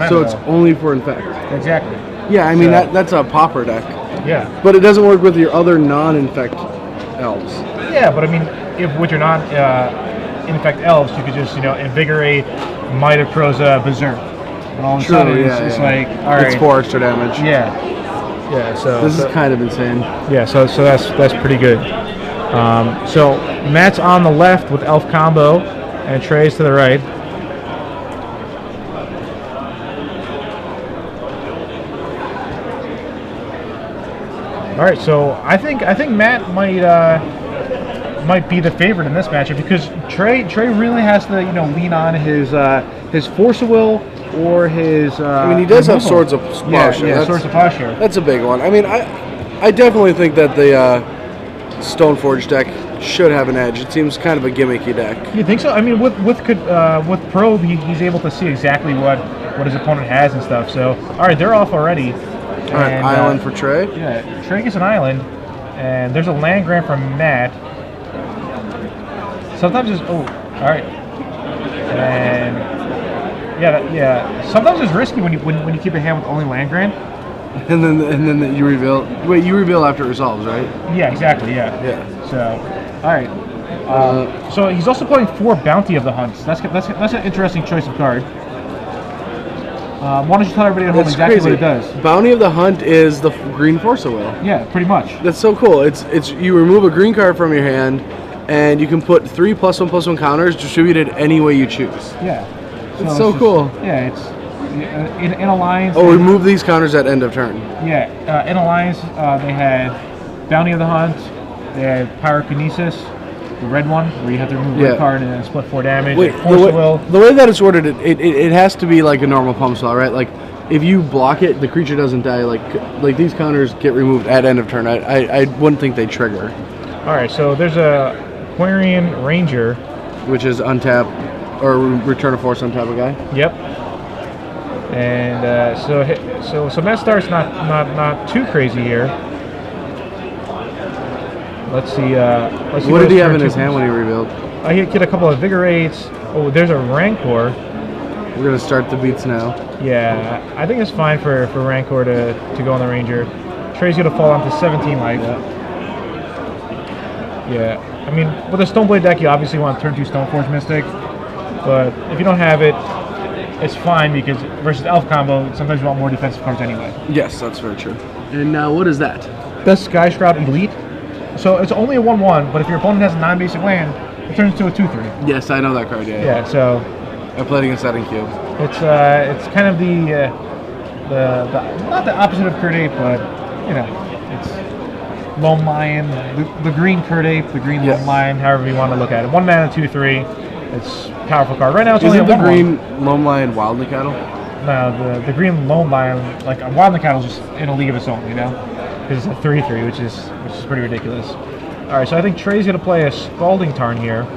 So it's only for Infect. Exactly. Yeah, I mean that's a Pauper deck. Yeah. But it doesn't work with your other non-Infect elves. Yeah, but I mean, if with your non-Infect elves, you could just invigorate, Might of Croza, Berserk, and all of a sudden it's like, all right, it's 4 extra damage. Yeah. Yeah. So this is kind of insane. Yeah. So that's pretty good. So Matt's on the left with Elf Combo, and Trey's to the right. All right, so I think Matt might be the favorite in this matchup because Trey really has to lean on his Force of Will or his. I mean, he does have Swords of Plowshare. Yeah, Swords of Plowshare. That's a big one. I mean, I definitely think that the Stoneforge deck should have an edge. It seems kind of a gimmicky deck. You think so? I mean, with Probe, he's able to see exactly what his opponent has and stuff. So, all right, they're off already. All right, island for Trey. Yeah, Trey gets an island, and there's a land grant from Matt. Sometimes it's all right, and yeah. Sometimes it's risky when you keep a hand with only land grant. And then you reveal. Wait, you reveal after it resolves, right? Yeah, exactly. Yeah. Yeah. So, all right. So he's also playing 4 Bounty of the Hunts. That's an interesting choice of card. Why don't you tell everybody at home exactly what it does? Bounty of the Hunt is the green Force of Will. Yeah, pretty much. That's so cool. It's you remove a green card from your hand, and you can put 3 +1/+1 counters distributed any way you choose. Yeah. It's so cool. Yeah, it's in Alliance. Oh, remove these counters at end of turn. Yeah, in Alliance they had Bounty of the Hunt, they had Pyrokinesis, the red one, where you have to remove a red card and then split 4 damage. Wait, the way that it's worded, it has to be like a normal pump spell, right? Like, if you block it, the creature doesn't die. Like these counters get removed at end of turn. I wouldn't think they trigger. All right, so there's a Quarian Ranger, which is untap or return a force untap a guy. Yep. And so Matt starts not too crazy here. Let's see. What did he have in his hand when he revealed? He get a couple of Vigorates. Oh, there's a Rancor. We're gonna start the beats now. Yeah, I think it's fine for Rancor to go on the Ranger. Trey's gonna fall onto 17 life. Yeah. I mean, with a Stoneblade deck, you obviously want turn 2 Stoneforge Mystic, but if you don't have it, it's fine because versus Elf combo, sometimes you want more defensive cards anyway. Yes, that's very true. And now, what is that? That's Sky Shroud Elite. So it's only a 1/1, but if your opponent has a non-basic land, it turns into a 2/3. Yes, I know that card. Yeah. Yeah. So I played against that in Cube. It's kind of the not the opposite of Kurt Ape, but it's Lone Lion, the green Kurt Ape, the green Lone Lion, however you want to look at it. 1 mana, 2/3. It's a powerful card. Right now it's only a 1/1. Isn't the green Lone Lion Wild Cattle? No, the green Lone Lion, like a Wild Cattle, is just in a league of its own, because it's a 3/3, which is pretty ridiculous. All right, so I think Trey's gonna play a Scalding Tarn here.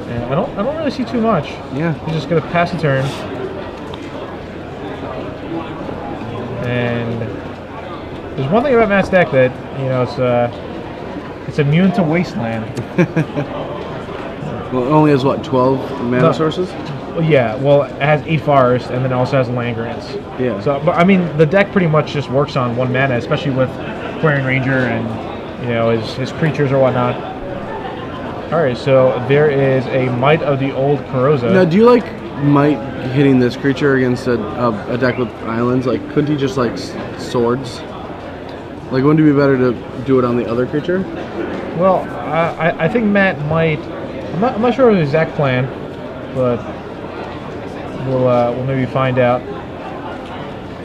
And I don't really see too much. Yeah. He's just gonna pass the turn. And there's one thing about Matt's deck that it's immune to Wasteland. Well, it only has what, 12 mana sources? Well, yeah. Well, it has 8 forests and then it also has land grants. Yeah. So, but I mean, the deck pretty much just works on 1 mana, especially with Quarian Ranger and his creatures or whatnot. All right, so there is a Might of the Old Corroza. Now, do you like Might hitting this creature against a deck with islands? Like, couldn't he just like swords? Like, wouldn't it be better to do it on the other creature? Well, I think Matt might. I'm not sure of the exact plan, but we'll maybe find out.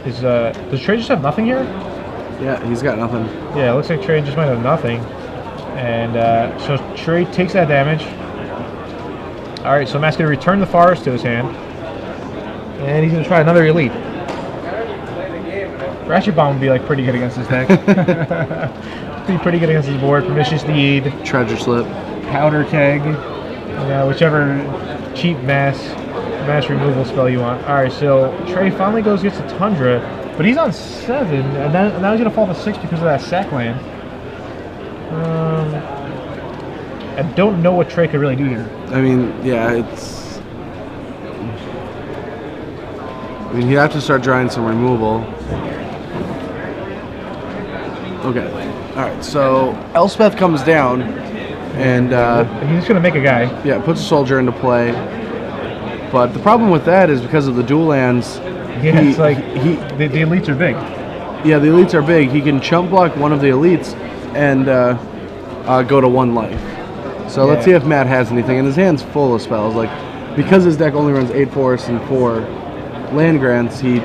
Does Trey just have nothing here? Yeah, he's got nothing. Yeah, it looks like Trey just might have nothing. And so Trey takes that damage. All right, so Matt's going to return the forest to his hand. And he's going to try another elite. Ratchet Bomb would be like pretty good against this deck. Be pretty good against his board. Pernicious Deed. Treasure Slip. Powder Keg. Whichever cheap mass removal spell you want. All right, so Trey finally gets a Tundra, but he's on 7, and now he's going to fall to 6 because of that sack land. I don't know what Trey could really do here. I mean, yeah, it's... I mean, he'd have to start drawing some removal. Okay. All right. So Elspeth comes down, and he's just gonna make a guy. yeah, puts a soldier into play. But the problem with that is because of the dual lands. Yeah, it's like the elites are big. Yeah, the elites are big. He can chump block one of the elites and go to 1 life. So let's see if Matt has anything. And his hand's full of spells. Like, because his deck only runs 8 forests and 4 land grants, he,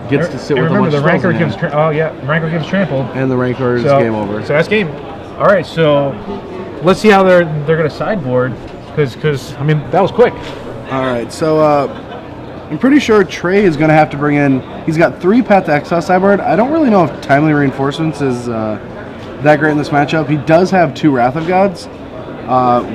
gets to sit with a bunch of spells. Rancor gives Rancor gives trample. And the Rancor is game over. So that's game. All right, so let's see how they're going to sideboard, because I mean that was quick. All right, so I'm pretty sure Trey is going to have to bring in. He's got 3 Path to Exile sideboard. I don't really know if Timely Reinforcements is that great in this matchup. He does have 2 Wrath of Gods,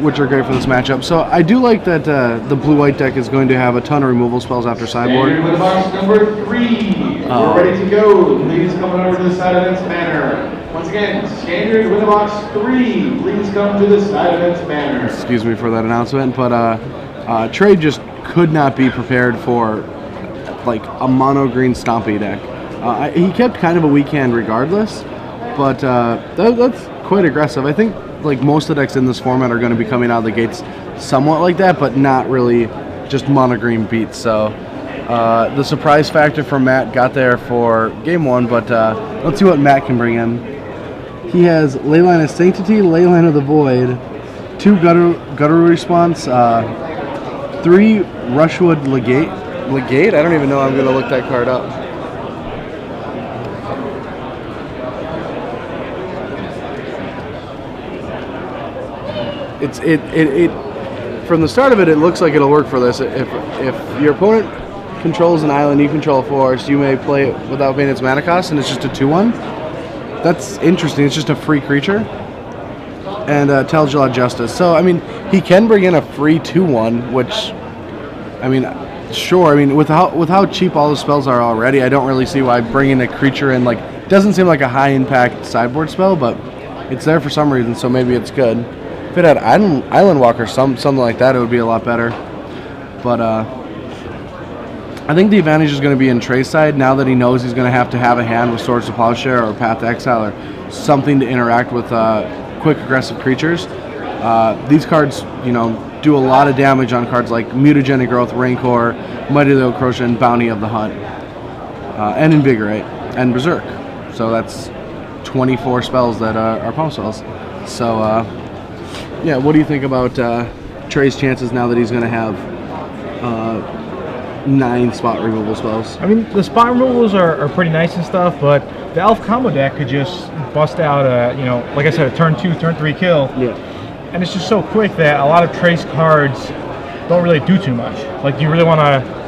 which are great for this matchup. So I do like that the blue-white deck is going to have a ton of removal spells after sideboard. Standard with box number 3. We're ready to go. Please come on over to the side events banner. Once again, standard with box 3. Please come to the side events banner. Excuse me for that announcement, but Trey just could not be prepared for like a mono green stompy deck. He kept kind of a weak hand regardless, but that's quite aggressive. I think like most of the decks in this format are going to be coming out of the gates somewhat like that, but not really just mono green beats. So the surprise factor for Matt got there for game 1, but let's see what Matt can bring in. He has Leyline of Sanctity, Leyline of the Void, 2 Gutter Response, 3 Rushwood Legate. Legate? I don't even know. I'm going to look that card up. It from the start of it looks like it'll work for this. If your opponent controls an island, you control a forest, you may play it without paying its mana cost, and it's just a 2/1. That's interesting. It's just a free creature, and tells you a lot of justice. So I mean, he can bring in a free 2/1, which, I mean, sure. I mean, with how cheap all the spells are already, I don't really see why bringing a creature in doesn't seem like a high impact sideboard spell, but it's there for some reason. So maybe it's good. If it had Island Walker, something like that, it would be a lot better. But I think the advantage is going to be in Trey's side now that he knows he's going to have a hand with Swords to Plowshare or Path to Exile or something to interact with quick aggressive creatures. These cards, do a lot of damage on cards like Mutagenic Growth, Rancor, Mighty of the Oak-Crochet, and Bounty of the Hunt, and Invigorate, and Berserk. So that's 24 spells that are palm spells. So, yeah, what do you think about Trey's chances now that he's going to have 9 spot removal spells? I mean, the spot removals are pretty nice and stuff, but the Elf combo deck could just bust out like I said, a turn 2, turn 3 kill. Yeah. And it's just so quick that a lot of Trey's cards don't really do too much. Like, do you really want to,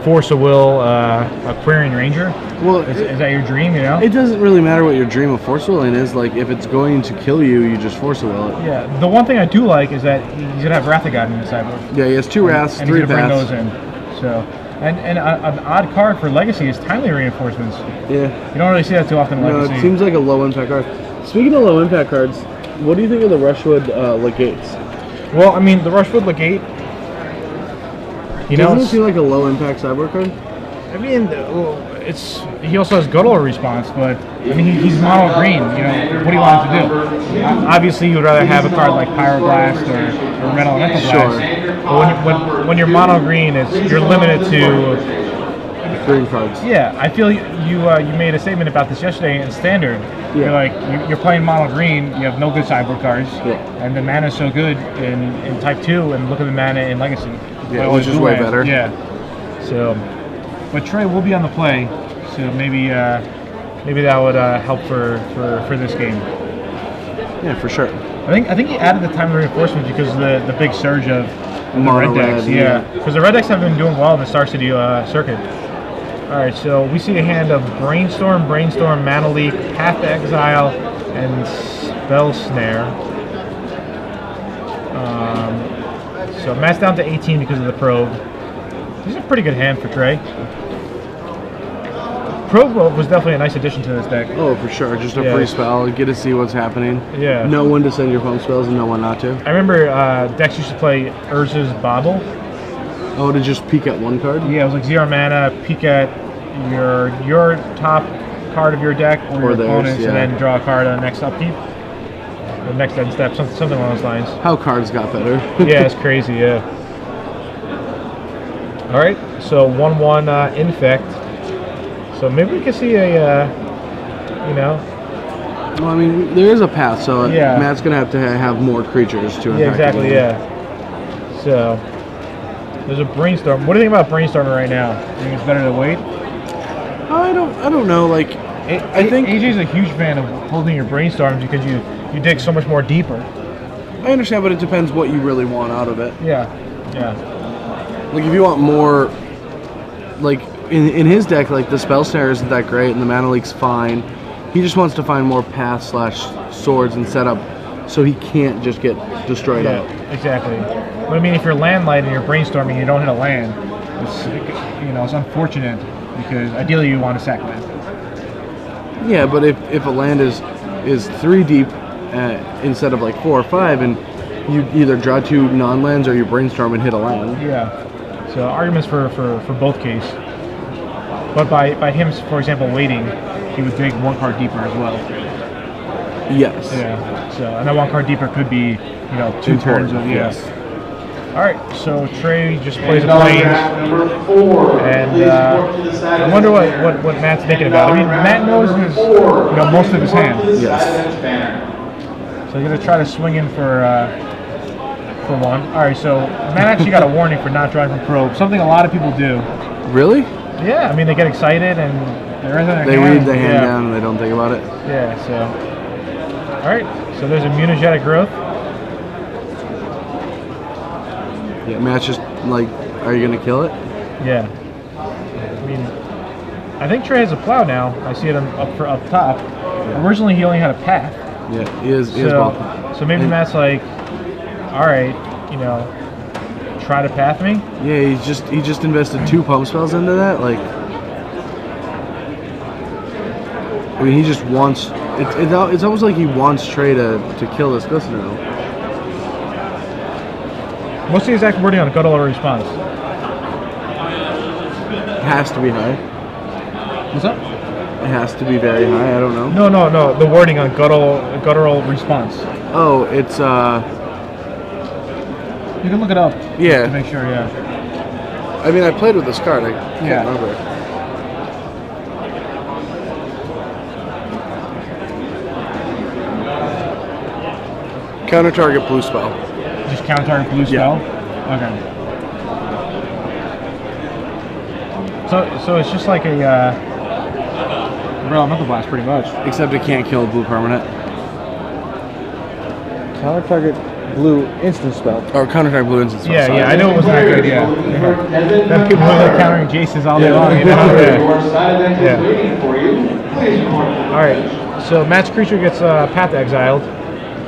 force a will Aquarian Ranger? Well, is that your dream? It doesn't really matter what your dream of force willing is. Like, if it's going to kill you, you just force a will it. Yeah. The one thing I do like is that he's gonna have Wrath of God in the sideboard. Yeah, he has 2 Wraths, and 3 he's gonna Paths. bring those in. So. And an odd card for Legacy is Timely Reinforcements. Yeah. You don't really see that too often in Legacy. No, it seems like a low impact card. Speaking of low impact cards, what do you think of the Rushwood Legates? Well, I mean, the Rushwood Legate, doesn't it seem like a low impact sideboard card? I mean, he also has Guttural Response, but I mean, he's mono green. What do you want him to do? Obviously, you would rather have a card like Pyroblast or Red Elemental Blast. Sure. But when you're mono green, you're limited to green cards. Yeah, I feel you made a statement about this yesterday in Standard. Yeah. You're playing mono green. You have no good sideboard cards, and the mana is so good in Type 2, and look at the mana in Legacy. Yeah, which is way better. Yeah. So, but Trey will be on the play, so maybe that would help for this game. Yeah, for sure. I think he added the Time Reinforcement because of the big surge of the red decks. Yeah, because the red decks have been doing well in the Star City circuit. All right, so we see a hand of Brainstorm, Mana Leak, Path to Exile, and Spell Snare. So Matt's down to 18 because of the Probe. This is a pretty good hand for Trey. Probe was definitely a nice addition to this deck. Oh, for sure. Just a free spell. You get to see what's happening. Yeah. Know when to send your home spells and know when not to. I remember decks used to play Urza's Bobble. Oh, to just peek at one card? Yeah, it was like 0 mana, peek at your top card of your deck or your theirs, opponent's, yeah. and then draw a card on the next upkeep. The next end step, something along those lines. How cards got better. Yeah, it's crazy, yeah. Alright, so 1/1 Infect. So maybe we can see a, you know. Well, I mean, there is a path, so Yeah. Matt's going to have more creatures to Yeah, impact. exactly, the game. yeah. So, there's a Brainstorm. What do you think about Brainstorming right now? You think it's better to wait? I don't know. Like, I think AJ's a huge fan of holding your Brainstorms because you dig so much more deeper. I understand, but it depends what you really want out of it. Yeah, yeah. Like, if you want more, like, in his deck, like, the Spell Snare isn't that great, and the Mana Leak's fine. He just wants to find more path/swords and setup so he can't just get destroyed out. Exactly. But I mean, if you're landlight and you're brainstorming and you don't hit a land, it's unfortunate because ideally you want to sack land. Yeah, but if a land is 3 deep instead of like 4 or 5, and you either draw 2 non-lands or you brainstorm and hit a land. Yeah. So arguments for both case. But by him, for example, waiting, he would dig 1 card deeper as well. Yes. Yeah. So and that 1 card deeper could be 2 turns of yes. All right. So Trey just plays a Plains. Number 4. And I wonder what Matt's thinking about. I mean, Matt knows his, most of his hand. Yes. So he's gonna try to swing in for 1. All right. So Matt actually got a warning for not drawing from Probe. Something a lot of people do. Really? Yeah. I mean, they get excited and They read the hand down and they don't think about it. Yeah. So. All right. So there's immunogenic growth. Yeah, Matt's just like, are you gonna kill it? Yeah. I mean, I think Trey has a plow now. I see it up top. Originally, he only had a path. Yeah, he is both. So maybe Matt's like, all right, try to path me. Yeah, he just invested 2 pump spells into that. Like, I mean, he just wants. It's almost like he wants Trey to kill this Glistener. What's the exact wording on a guttural response? It has to be high. What's up? It has to be very high. I don't know. No. The wording on guttural response. Oh, it's You can look it up. Yeah. To make sure. Yeah. I mean, I played with this card. I can't Yeah. remember. Counter target blue spell. Just counter blue spell. Okay. So it's just like a elemental blast, pretty much. Except it can't kill a blue permanent. Counter target blue instant spell. Or counter target blue instant spell. Yeah, sorry. I know it wasn't that good. Yeah. Them people who are countering Jaces all day long. Yeah. All right. So Matt's creature gets path exiled,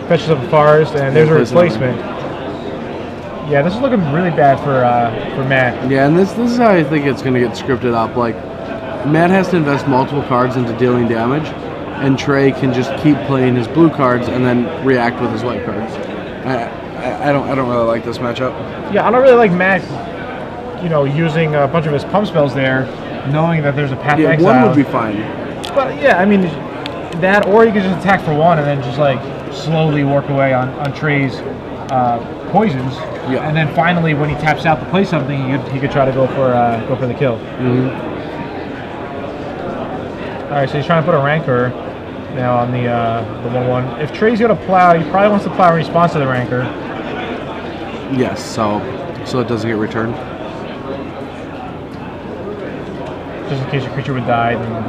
fetches up a forest, and there's a replacement. Yeah, this is looking really bad for Matt. Yeah, and this is how I think it's going to get scripted up. Like, Matt has to invest multiple cards into dealing damage, and Trey can just keep playing his blue cards and then react with his white cards. I don't really like this matchup. Yeah, I don't really like Matt, using a bunch of his pump spells there, knowing that there's a path Yeah, exile. 1 would be fine. But yeah, I mean, that, or you could just attack for 1 and then just like slowly work away on Trey's poisons. Yeah. And then finally, when he taps out to play something, he could try to go for the kill. Mm-hmm. All right, so he's trying to put a Rancor now on the 1/1. If Trey's gonna plow, he probably wants to plow in response to the Rancor. Yes, so it doesn't get returned. Just in case your creature would die. Then...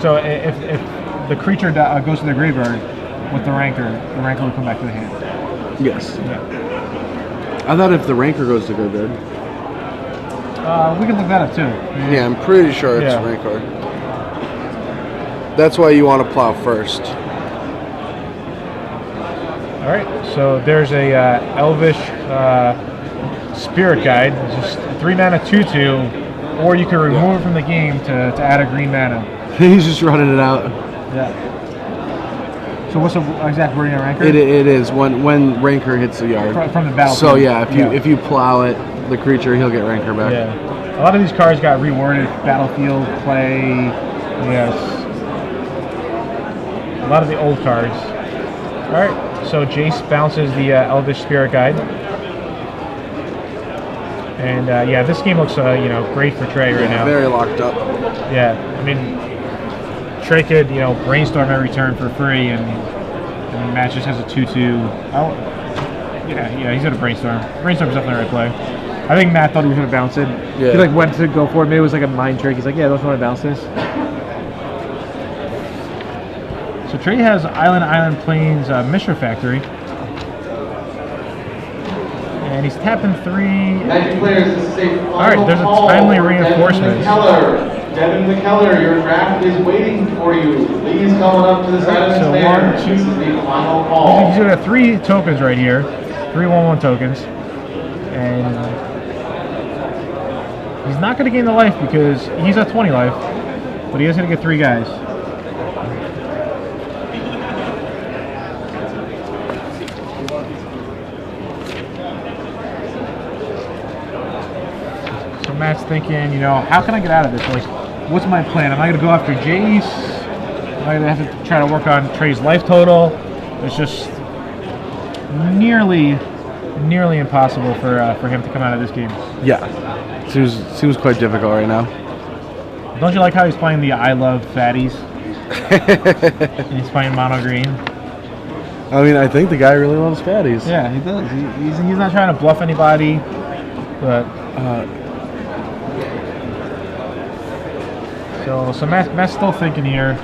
So if the creature goes to the graveyard with the Rancor will come back to the hand. Yes. Yeah. I thought if the Rancor goes to graveyard. We can look that up too. Yeah, I'm pretty sure it's Yeah. Rancor. That's why you want to plow first. All right, so there's a Elvish Spirit Guide. It's just 3 mana 2/2, or you can remove it from the game to add a green mana. He's just running it out. Yeah. So what's the exact wording of Rancor? It is when Rancor hits the yard. From the battlefield. So yeah, if you plow it, the creature, he'll get Rancor back. Yeah. A lot of these cards got reworded. Battlefield, play, yes. A lot of the old cards. All right. So Jace bounces the Elvish Spirit Guide. And yeah, this game looks great for Trey right now. Very locked up. Yeah, I mean, Trey could brainstorm every turn for free, and Matt just has a 2/2. Yeah, he's gonna brainstorm. Brainstorm's definitely the right play. I think Matt thought he was gonna bounce it. Yeah. He like went to go for it. Maybe it was like a mind trick. He's like, yeah, don't you want to bounce this? So Trey has Island Plains Mishra Factory. And he's tapping 3. Magic players, this is a final All right, there's a call. timely reinforcement. Devin McKellar, your draft is waiting for you. Please come on up to the side of the So banner. 1, 2. This is the final call. He's gonna have 3 tokens right here, 3 1/1 tokens, and he's not gonna gain the life because he's at 20 life, but he is gonna get 3 guys. So Matt's thinking, how can I get out of this? Like, what's my plan? Am I gonna go after Jace? Am I gonna have to try to work on Trey's life total? It's just nearly impossible for him to come out of this game. Yeah, seems quite difficult right now. Don't you like how he's playing the I love fatties? And he's playing mono green. I mean, I think the guy really loves fatties. Yeah, he does. He's not trying to bluff anybody, but so Matt's still thinking here.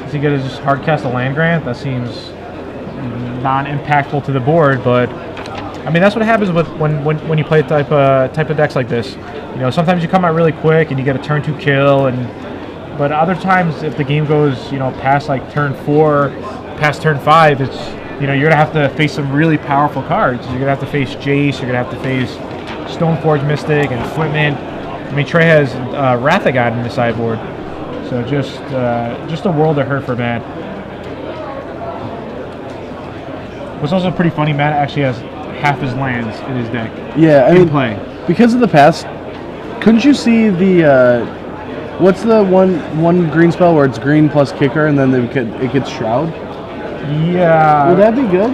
Does he get to just hard cast a land grant? That seems non-impactful to the board, but I mean that's what happens with when you play type of decks like this. Sometimes you come out really quick and you get a turn 2 kill, but other times if the game goes past like turn 4, past turn 5, it's you're gonna have to face some really powerful cards. You're gonna have to face Jace. You're gonna have to face Stoneforge Mystic and Equipment. I mean Trey has Wrathagon in the sideboard, so just a world of hurt for Matt. What's also pretty funny, Matt actually has half his lands in his deck. Yeah, I mean, play. Because of the past, couldn't you see the what's the one green spell where it's green plus kicker and then it gets Shroud? Yeah. Would that be good?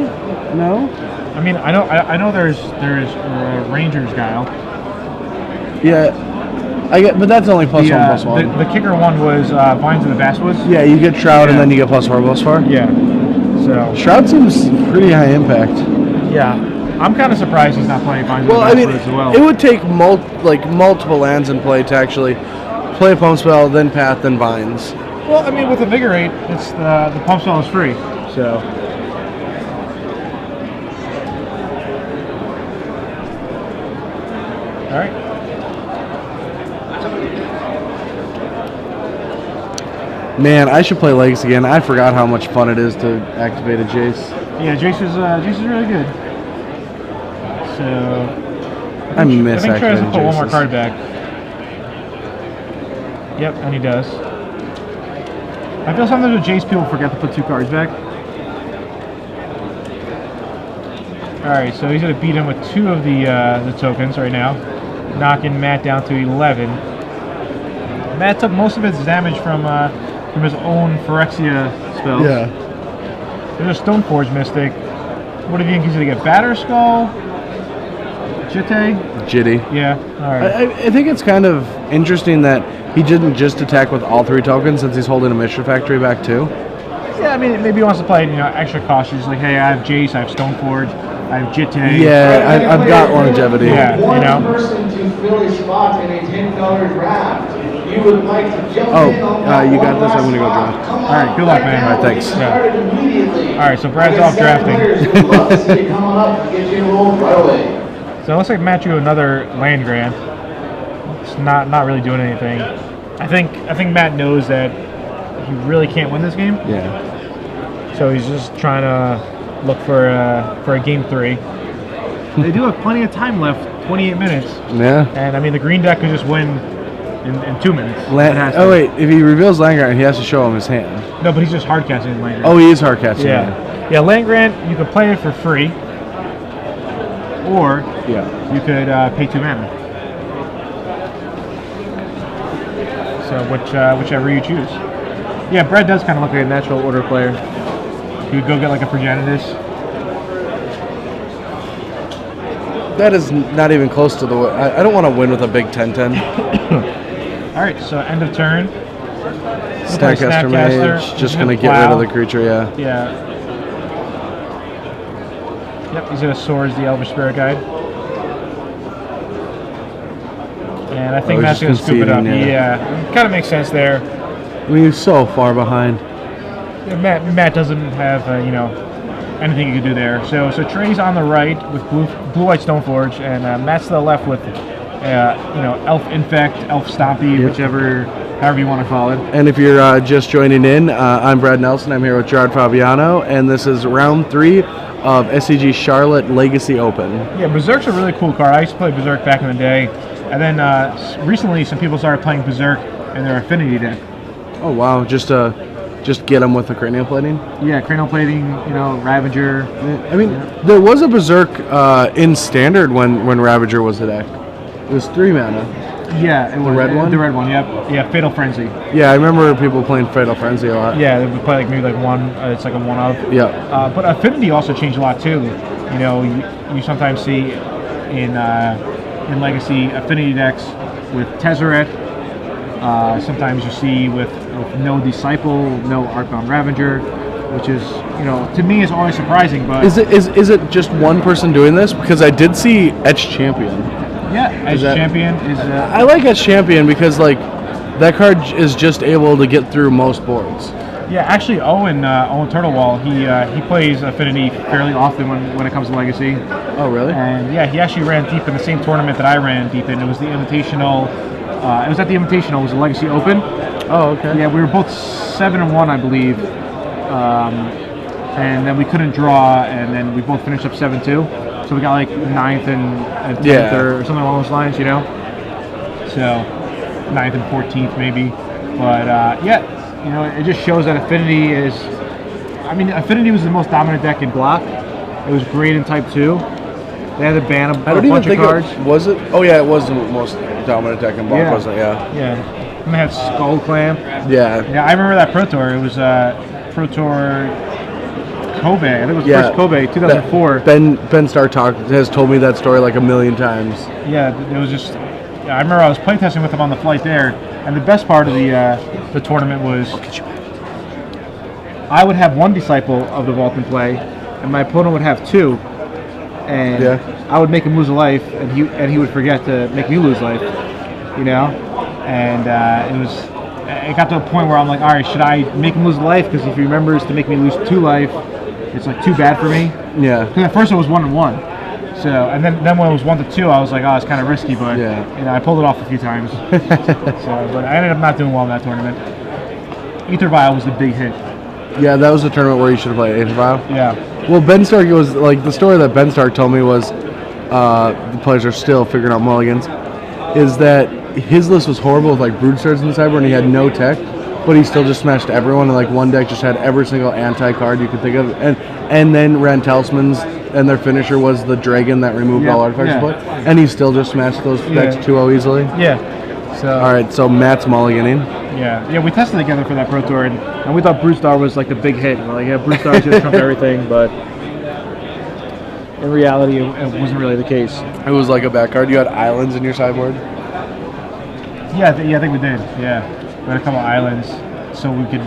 No. I mean, I know there's Ranger's Guile. Yeah, but that's only +1/+1. The kicker one was Vines of the Basswoods. Yeah, you get Shroud and Yeah. then you get +4/+4. Yeah. So Shroud seems pretty high impact. yeah, I'm kind of surprised he's not playing Vines Well, of I the mean, Basswoods as well. it would take multiple lands in play to actually play a pump spell, then Path, then Vines. Well, I mean, with Invigorate, it's the pump spell is free. So. All right. Man, I should play Legs again. I forgot how much fun it is to activate a Jace. Yeah, Jace is really good. So I miss I think Trey has to activating put one more Jaces. card back. Yep, and he does. I feel sometimes with Jace people forget to put 2 cards back. Alright, so he's going to beat him with 2 of the tokens right now, knocking Matt down to 11. Matt took most of his damage from his own Phyrexia spells. Yeah. There's a Stoneforge Mystic. What do you think he's going to get? Batter Skull? Jitte? Jitty. Yeah, alright. I think it's kind of interesting that he didn't just attack with all 3 tokens since he's holding a Mishra Factory back too. Yeah, I mean, maybe he wants to play, extra cautious. Like, hey, I have Jace, I have Stoneforge, I have Jitte. Yeah, I've got longevity. Yeah. One person to fill a spot in a $10 draft. If you would like to jump in on that you got this. I'm gonna go spot, draft. come All right, good luck, man. now. All right, thanks. Get started immediately. All right, so Brad's We got off 7 drafting. players who would love to see you come on up and get you enrolled right away. So it looks like Matt drew another land grant. It's not really doing anything. I think Matt knows that he really can't win this game. Yeah. So he's just trying to look for a game 3. They do have plenty of time left, 28 minutes. Yeah. And I mean, the green deck could just win in 2 minutes. It has to. Oh wait, if he reveals Land Grant, he has to show him his hand. No, but he's just hard casting Land Grant. Oh, he is hard casting. yeah. Land Grant, you could play it for free, or you could pay 2 mana. So whichever you choose. Yeah, Brad does kind of look like a natural order player. You would go get like a Progenitus. That is not even close to the. I don't want to win with a big 10-10. All right, so end of turn. Snapcaster Mage, just gonna get rid of the creature. Yeah. Yep, he's gonna Swords the Elvish Spirit Guide. And I think Matt's gonna scoop it up. Yeah, kind of makes sense there. I mean, he's so far behind. Yeah, Matt doesn't have anything you can do there. So Trey's on the right with blue-white Stoneforge, and Matt's to the left with Elf Infect, Elf Stompy, however you want to call it. And if you're just joining in, I'm Brad Nelson. I'm here with Gerard Fabiano, and this is round 3 of SCG Charlotte Legacy Open. Yeah, Berserk's a really cool card. I used to play Berserk back in the day, and then recently some people started playing Berserk in their Affinity deck. Oh wow, just get them with the cranial plating. Yeah, cranial plating, Ravager. I mean, there was a Berserk in Standard when Ravager was the deck. It was 3 mana. Yeah, it was the red one. The red one, yep. Yeah, Fatal Frenzy. Yeah, I remember people playing Fatal Frenzy a lot. Yeah, they would play maybe one. It's like a one of. Yeah. But Affinity also changed a lot too. You sometimes see in Legacy Affinity decks with Tezzeret. Sometimes you see with no Disciple, no Arcbound Ravager, which is, to me is always surprising. But is it just one person doing this? Because I did see Etched Champion. Yeah, Etched Champion is. I like Etched Champion because that card is just able to get through most boards. Yeah, actually, Owen Turtlewall, he plays Affinity fairly often when it comes to Legacy. Oh, really? And yeah, he actually ran deep in the same tournament that I ran deep in. It was the Invitational. It was at the Invitational. It was the Legacy Open. Oh, okay. Yeah, we were both 7-1, I believe. And then we couldn't draw, and then we both finished up 7-2. So we got like 9th and 10th or something along those lines, So 9th and 14th maybe. But it just shows that Affinity is. I mean, Affinity was the most dominant deck in Block. It was great in Type 2. They had to ban a bunch of cards. Was it? Oh yeah, it was the most dominant deck in Block, wasn't it? Yeah. Yeah. And they had Skull Clamp. Yeah. Yeah, I remember that Pro Tour. It was Pro Tour Kobe. I think it was first Kobe, 2004. Ben Starr has told me that story like a million times. Yeah, it was just. I remember I was playtesting with him on the flight there, and the best part of the tournament was I would have one Disciple of the Vault in play, and my opponent would have 2, and I would make him lose a life, and he would forget to make me lose life, and it got to a point where I'm like, all right, should I make him lose a life? Because if he remembers to make me lose 2 life, it's like too bad for me. Yeah. Because at first it was 1-1. So, and then when it was 1-2, I was like, oh, it's kind of risky, but I pulled it off a few times. But I ended up not doing well in that tournament. Aether Vial was the big hit. Yeah, that was the tournament where you should have played Aether Vial. Yeah. Well, Ben Stark was like the story that Ben Stark told me was the players are still figuring out mulligans. Is that his list was horrible with like Broodstars in the sideboard, and he had no tech, but he still just smashed everyone. And like one deck just had every single anti-card you could think of, and then ran Talismans, and their finisher was the dragon that removed all artifacts. And he still just smashed those decks 2-0 easily. Yeah. So. All right, so Matt's mulliganing. Yeah. We tested together for that Pro Tour, and we thought Broodstars was like the big hit. We're like, yeah, Broodstars just trumped everything, but in reality, it wasn't really the case. It was like a bad card. You had islands in your sideboard. Yeah, I think we did. Yeah, we had a couple islands, so we could,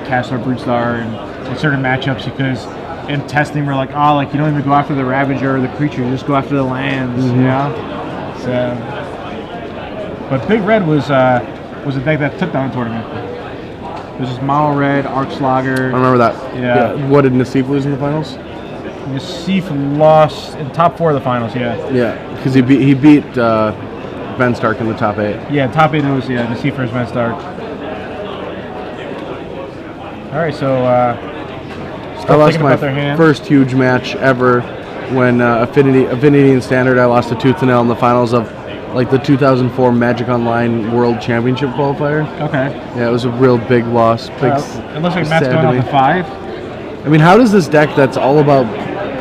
cast our Broodstar and in certain matchups because in testing we're like, you don't even go after the Ravager or the creature, you just go after the lands, So, but Big Red was a deck that took down the tournament. It was just mono red, Arcslogger. I remember that. Yeah. What did Nassif lose in the finals? Nassif lost in top 4 of the finals. Yeah. Yeah, because he beat Ben Stark in the top 8. Yeah, top 8 was Nassif versus Ben Stark. All right, so I lost my first huge match ever when Affinity and Standard. I lost to tooth and nail in the finals of like the 2004 Magic Online World Championship qualifier. Okay. Yeah, it was a real big loss. Big It looks like Matt's sad going to out me. to 5. I mean, how does this deck that's all about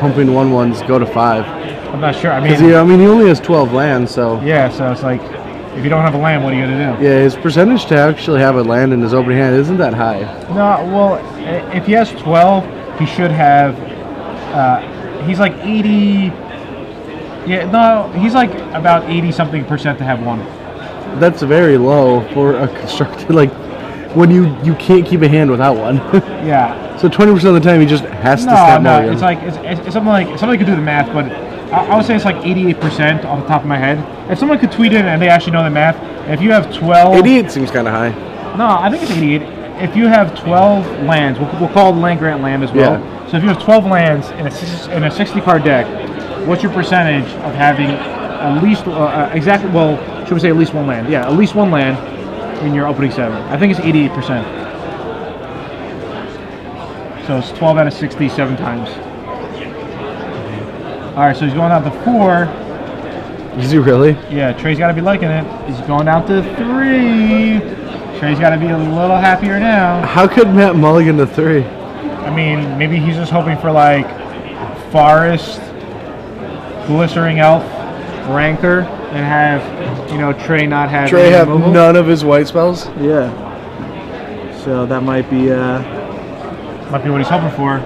pumping 1/1s go to 5? I'm not sure. I Because mean, he only has 12 lands, so yeah, so it's like, if you don't have a land, what are you going to do? yeah, his percentage to actually have a land in his opening hand isn't that high. No, well, if he has 12, he should have, he's like 80, yeah, no, he's like about 80-something% to have 1. That's very low for a constructed, like, when you can't keep a hand without one. Yeah. So 20% of the time he just has to No, snap no, mulligan. it's like, it's something like, somebody could do the math, but I would say it's like 88% off the top of my head. If someone could tweet in and they actually know the math, if you have 12... 88 seems kind of high. No, I think it's 88. If you have 12 lands, we'll call the land grant land as well. Yeah. So if you have 12 lands in a 60-card deck, what's your percentage of having at least exactly? Well, should we say at least one land? Yeah, at least one land in your opening 7. I think it's 88%. So it's 12 out of 60, 7 times. All right, so he's going out to 4. Is he really? Yeah, Trey's got to be liking it. He's going down to 3. Trey's got to be a little happier now. How could Matt mulligan to 3? I mean, maybe he's just hoping for like Forest, Blistering Elf, Rancor, and have, Trey not have Trey any have removal. none of his white spells? Yeah. So that might be. Might be what he's hoping for.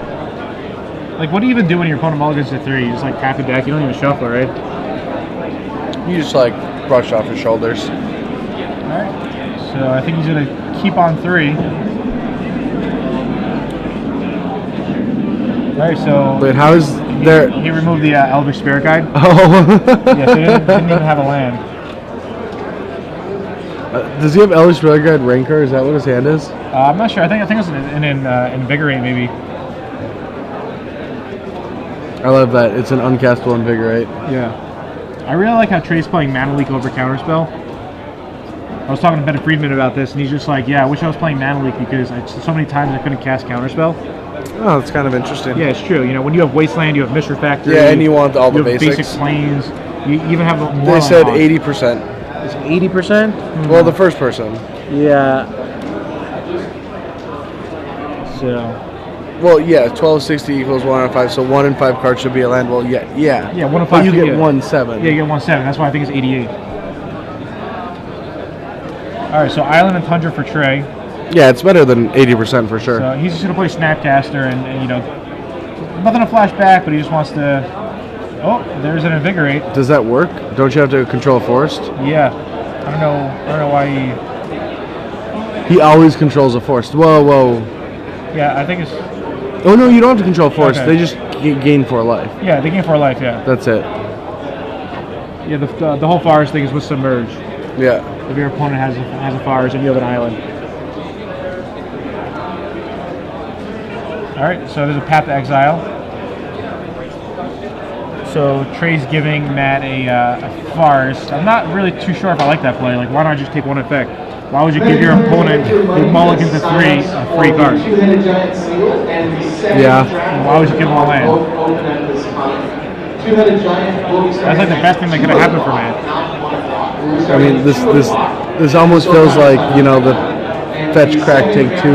Like, what do you even do when your opponent mulligans to 3? You just like tap the deck. You don't even shuffle, right? You just like brush off his shoulders. All right. So I think he's gonna keep on 3. All right. So Wait, how is there? he removed the Elvish Spirit Guide. Oh. Yeah, so he didn't even have a land. Does he have Elvish Spirit Guide Rancor? Is that what his hand is? I'm not sure. I think it's an Invigorate maybe. I love that. It's an uncastable Invigorate. Yeah. I really like how Trey's playing Mana Leak over Counterspell. I was talking to Ben Friedman about this, and he's just like, yeah, I wish I was playing Mana Leak because so many times I couldn't cast Counterspell. Oh, that's kind of interesting. Yeah, it's true. When you have Wasteland, you have Mystery Factory. Yeah, and you want all the you have basics. basic planes. You even have more. They said 80%. It's 80%? Well, the first person. Yeah. So. Well, yeah, 1260 equals 1 out of 5, so 1 in 5 cards should be a land. Well, yeah. Yeah, 1 of 5. But you should get be 1/7. Yeah, you get 1/7. That's why I think it's 88. All right, so Island and Tundra for Trey. Yeah, it's better than 80% for sure. So he's just going to play Snapcaster and nothing to flash back, but he just wants to... Oh, there's an Invigorate. Does that work? Don't you have to control a forest? Yeah. I don't know why he... He always controls a forest. Whoa. Yeah, I think it's... Oh, no, you don't have to control a forest. Okay. They just gain 4 life. Yeah, they gain 4 life, yeah. That's it. Yeah, the whole forest thing is with Submerge. Yeah. If your opponent has a forest and you have an island. All right, so there's a Path to Exile. So Trey's giving Matt a forest. I'm not really too sure if I like that play. Like, why not just take 1 effect? Why would you give your opponent who mulligans to 3 a free card? Yeah. Why would you give him a land? That's like the best thing that could have happened for Matt. I mean, this almost feels like, the fetch, crack, take 2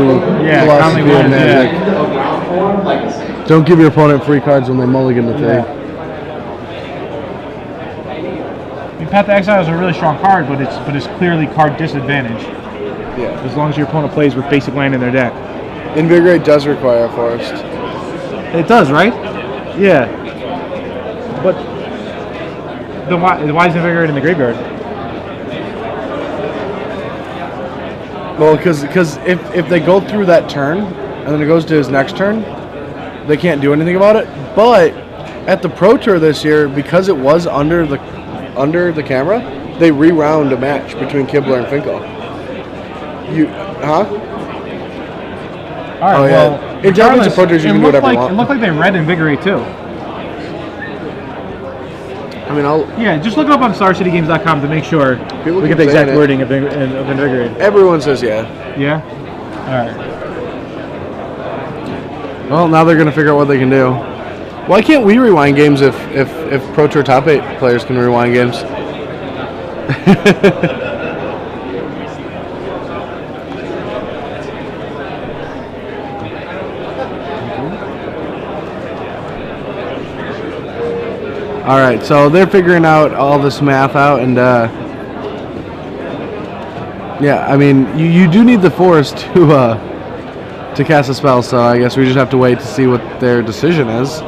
Yeah, philosophy commonly of wins, Magic. Don't give your opponent free cards when they mulligan to 3. Yeah. I mean, Path to Exile is a really strong card, but it's clearly card disadvantage. Yeah. As long as your opponent plays with basic land in their deck. Invigorate does require a forest. It does, right? Yeah. But then why is Invigorate in the graveyard? Well, because if they go through that turn, and then it goes to his next turn, they can't do anything about it. But at the Pro Tour this year, because it was under the camera, they re-round a match between Kibler and Finkel. All right, Oh, yeah. well, In Japanese Pro Tours, you can do whatever you want. It looked like they read Invigorate too. I mean, Yeah, just look it up on StarCityGames.com to make sure People we keep get the exact saying it. wording of Invigorate. everyone says yeah. Yeah? Alright. Well, now they're going to figure out what they can do. Why can't we rewind games if Pro Tour top 8 players can rewind games? All right, so they're figuring out all this math out, and yeah, I mean, you do need the forest to cast a spell, so I guess we just have to wait to see what their decision is.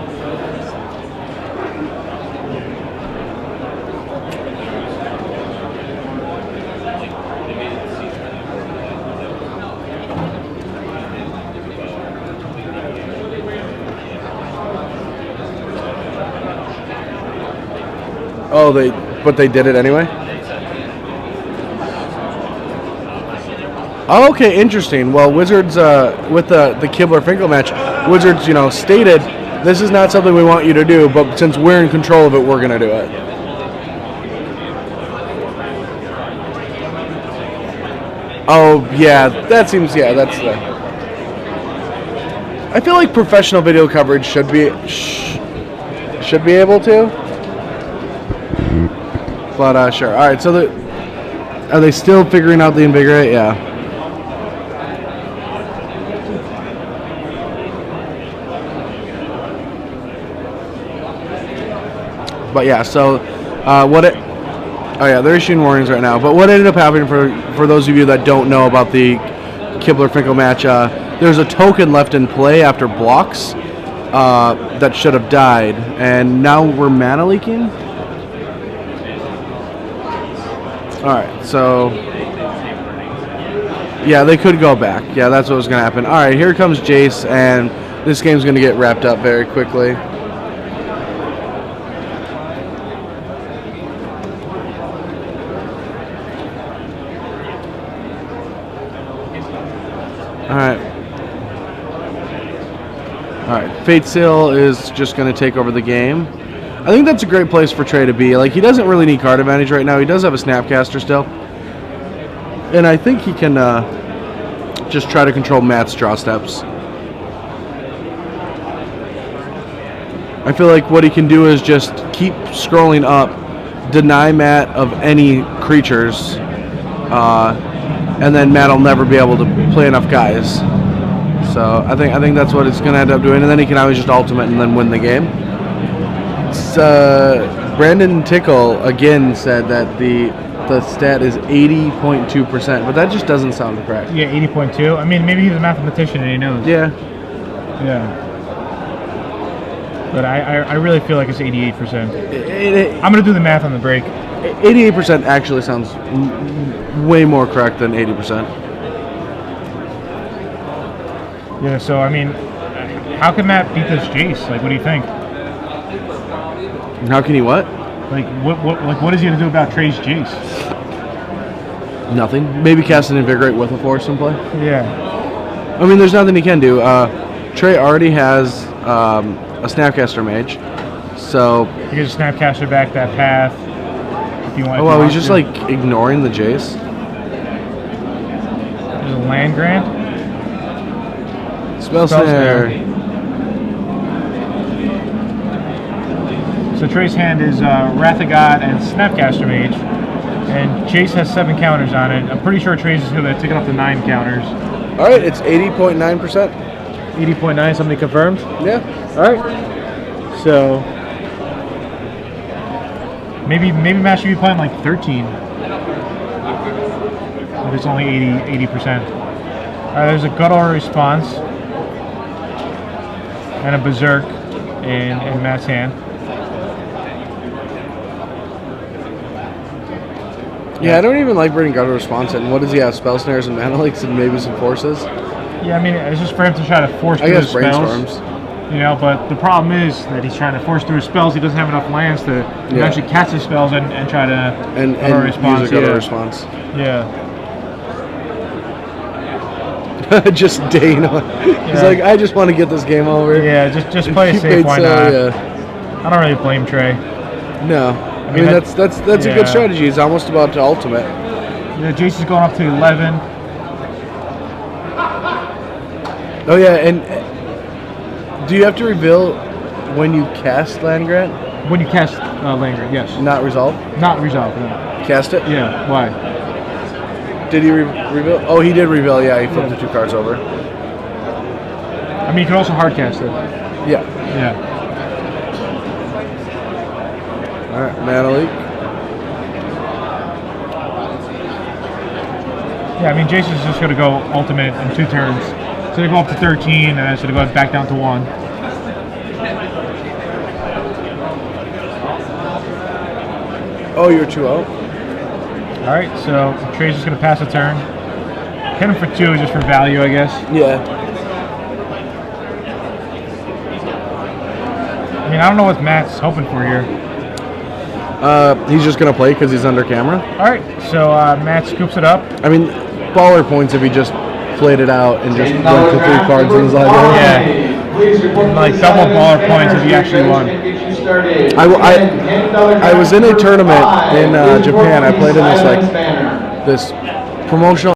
Oh, but they did it anyway? Oh, okay, interesting. Well, Wizards, with the Kibler-Finkel match, Wizards, stated, this is not something we want you to do, but since we're in control of it, we're going to do it. Oh, yeah, that seems, yeah, that's the... I feel like professional video coverage should be able to. But sure. All right. So are they still figuring out the invigorate? Yeah. But yeah. So oh yeah, they're issuing warnings right now. But what ended up happening for those of you that don't know about the Kibler-Finkel match, there's a token left in play after blocks that should have died, and now we're mana leaking. Alright, so yeah, they could go back. Yeah, that's what was going to happen. Alright, here comes Jace, and this game's going to get wrapped up very quickly. Alright, Fate Seal is just going to take over the game. I think that's a great place for Trey to be. Like, he doesn't really need card advantage right now. He does have a Snapcaster still. And I think he can just try to control Matt's draw steps. I feel like what he can do is just keep scrolling up, deny Matt of any creatures, and then Matt will never be able to play enough guys. So I think that's what it's going to end up doing, and then he can always just ultimate and then win the game. Brandon Tickle again said that the stat is 80.2%, but that just doesn't sound correct. Yeah, 80.2. I mean, maybe he's a mathematician and he knows. Yeah. Yeah. But I really feel like it's 88%. I'm going to do the math on the break. 88% actually sounds way more correct than 80%. Yeah, so, I mean, how can Matt beat this Jace? Like, what do you think? How can he what? Like, what is he going to do about Trey's Jace? Nothing. Maybe cast an Invigorate with a Force in play. Yeah. I mean, there's nothing he can do. Trey already has a Snapcaster Mage, so... You can just Snapcaster back that path if you want. Oh, well, he's just, like, ignoring the Jace. There's a land grant. Spell Snare. So Trey's hand is Wrath of God and Snapcaster Mage, and Jace has 7 counters on it. I'm pretty sure Trey's is going to take it up to 9 counters. All right, it's 80.9%. 80.9, something confirmed? Yeah. All right. So maybe Matt should be playing like 13. If it's only 80%. There's a Guttural Response and a Berserk in Matt's hand. Yeah, I don't even like bringing Guttural Response in. What does he have? Spell Snares and Mana Leaks and maybe some Forces? Yeah, I mean, it's just for him to try to force through his spells. You know, but the problem is that he's trying to force through his spells. He doesn't have enough lands to actually cast his spells and try to and use a Guttural Response. Yeah. Just Dana. He's like, I just want to get this game over. Yeah, just play it safe. Why not? Yeah. I don't really blame Trey. No, I mean that's a good strategy. He's almost about to ultimate. Yeah, Jason's going up to 11. Oh yeah, and do you have to reveal when you cast Land Grant? When you cast Land Grant, yes. Not resolve? Not resolve, no. cast it? Yeah. Why? Did he reveal? Oh, he did reveal. Yeah, he flipped the 2 cards over. I mean, you can also hard cast it. Yeah. Yeah. All right, mana leak. Yeah, I mean, Jason's just going to go ultimate in 2 turns. It's going to go up to 13, and then it's going to go back down to 1. Oh, you're 2 out. All right, so Trey's just going to pass a turn. Hit him for 2 just for value, I guess. Yeah. I mean, I don't know what Matt's hoping for here. He's just gonna play because he's under camera. All right, so Matt scoops it up. I mean, baller points if he just played it out and just went to 3 cards and was like, oh. Yeah. Like double baller points if he actually won. I was in a tournament in Japan. I played in this promotional